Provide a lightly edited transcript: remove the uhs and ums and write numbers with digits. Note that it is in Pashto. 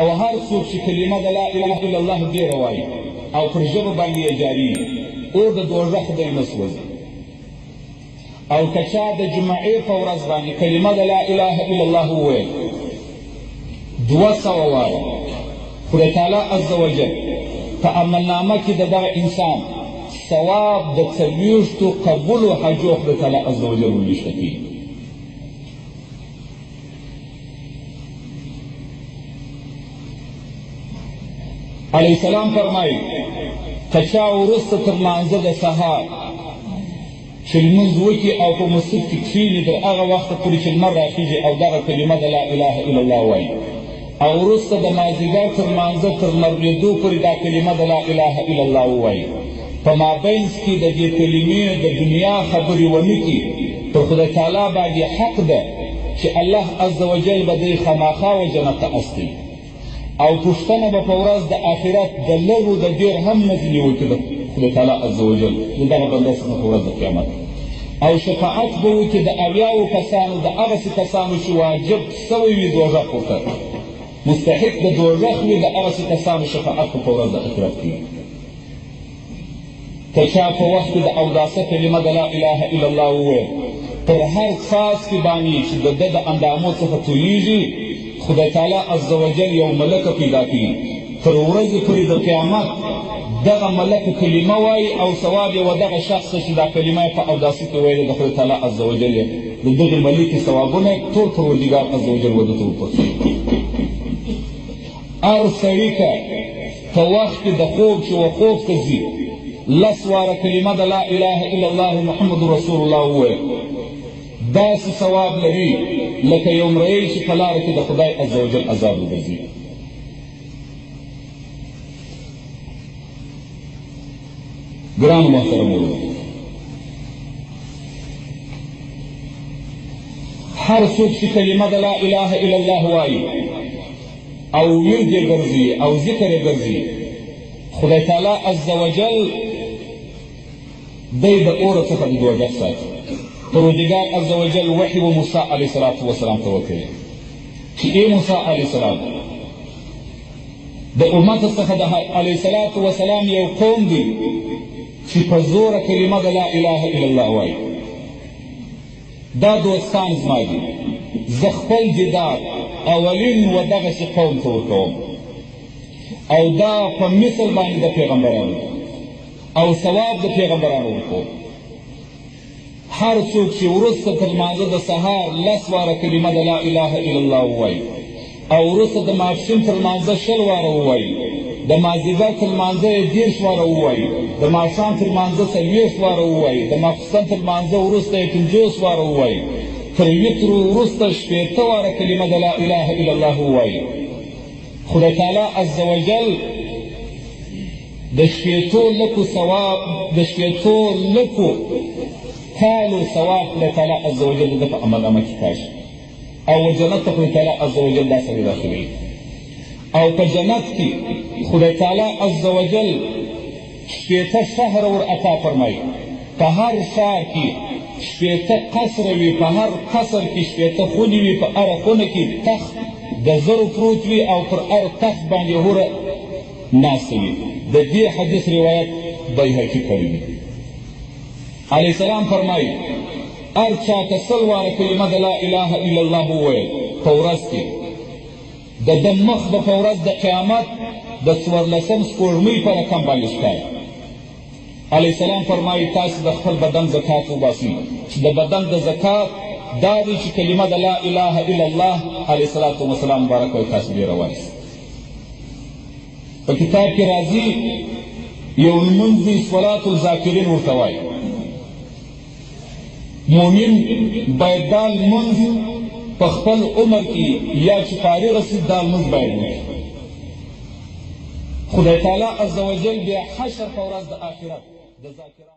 او هر څوک چې کلمه د لا اله الا الله ډېره وایي او پر ژبه باندې یې جاري اور د دوزخ دی نه سوځي. او که چا د جمعې په ورځ باندې کلمه د لا اله الا الله وویل 200 واره، خدای تعالی عز وجل په عملنامه کې د دغه انسان ثواب د 40 قبولو حجو خدای تعالی عز وجل ورنیشته کېږي. علیه السلام فرمایي که چا وروسته تر لمانځه د سهار چې لمونځ وکړي او په مسجد کې کښېني تر هغه وخته پورې چې لمر راخیږي او دغه کلمه د لا اله الا الله وایي، او وروسته د مازدیګر تر لمانځه تر لمرلېدو پورې دا کلمه د لا اله الا الله ووایي، په مابینځ کې د دې کلمې د دنیا خبرې ونه کړي، پر خدای تعالی باندې حق ده چې الله عز وجل به دی خامخا و جنت ته استوي، او پوښتنه به په ورځ د آخرت د لږو د ډېر هم نه ځي نیول کېده خدای تعالی عز وجل د دغه بنده څخه په ورځ د قیامت، او شفاعت به وکړي د 80 کسانو د هغسې کسانو چې واجب سوی وي دوزخ ورته مستحق د دوزخ وي، د هغسې کسانو شفاعت په ورځ د آخرت کېږي. که چا په وخت کې د اوداسه کلمه د لا اله الا الله وویل پر هر څاڅکي باندې چې د ده د اندامو څخه تویېږي خدای تعالی عز وجل یو ملکه پیدا کړي، تر ورځې پورې د قیامت دغه ملکه کلمه وایي او ثواب یې و دغه شخص چې دا کلمه یې په اوداسه کې ویلې د خدای تعالی عز وجل یې د دغې ملکې ثوابونه یې ټول پروردګار عز وجل و ده ته ورپرسوي. هر سړي ته په وخت کې د خوب چې و خوب ته ځي 10 واره کلمه د لا اله الا الله محمد رسول الله وویل داسې ثواب لري لکه یو مرئۍ چې په لاره کې د خدای عز وجل عذاب وګرځي. ګرانو محترمو، هر څوک چې کلمه د لا اله الا الله وایي او ورد یې ګرځي او ذکر یې ګرځي خدای تعالی عز وجل دی د اوره څخه د دوزخ ساتي. پروردګار عز وجل وحی و موسی علیه السلام ته وکړي چې ای موسی علیه السلام د امت څخه د علیه السلام یو قوم دی چې په زوره کلمه د لا اله الا الله وایي، دا دوستان زما دي، زه خپل دیدار اولین و دغسې قوم ته ورکوم، او دا په مثل باندې د پیغمبرانو او ثواب د پیغمبرانو ورکوم. هر څوک چې وروسته تر لمانځه د سهار 10 واره کلمه د لا اله الا الله ووایي، او وروسته د ماپښین تر لمانځه 20 واره ووایي، د مازدیګر تر لمانځه یې 30 واره ووایي، د ماښام تر لمانځه 40 واره ووایي، د ماخوستن تر لمانځه وروسته یې 50 واره ووایي، تر وترو وروسته 80 واره کلمه د لا اله الا الله ووایي، خدای تعالی عز وجل د 80 لکو ثواب د 80 لکو کالو ثواب خدای تعالی عز وجل د په عملنامه کې کاشي، او جنت ته خدای تعالی عز وجل دا سړی داخلوي، او په جنت کې خدای تعالی عز وجل 80 شهر ور عطا فرمایي، په هر ښار کې 80 قصر وي، په هر قصر کې 80 خونې وي، په هره خونه کې تخت د زرو پروت وي، او پر هر تخت باندې هوره ناسته وي. د دې حدیث روایت بیهقي کړی دی. علیه السلام فرمایي هر چا ته 100 واره کلمه د لا اله الا الله وویل په ورځ کې د ده مخ به په ورځ د قیامت د 14 سپوږمۍ په رقم باندې ښکاري. علیه السلام فرمایي تاسې د خپل بدن زکات وباسئ، چې د بدن د زکات دا دی چې کلمه د لا اله الا الله علیه السلام مبارک وایي تاسې ډېره وایاست. په کتاب کې راځي یو لمونځ دی صلات الذاکرین ورته وایي، مؤمن باید دا لمونځ په خپل عمر کې یا چې فارغ رسید دا لمونځ باید وکړي. خدای تعالی عز وجل بیا حشر په ورځ د آخرت د ذاکرانو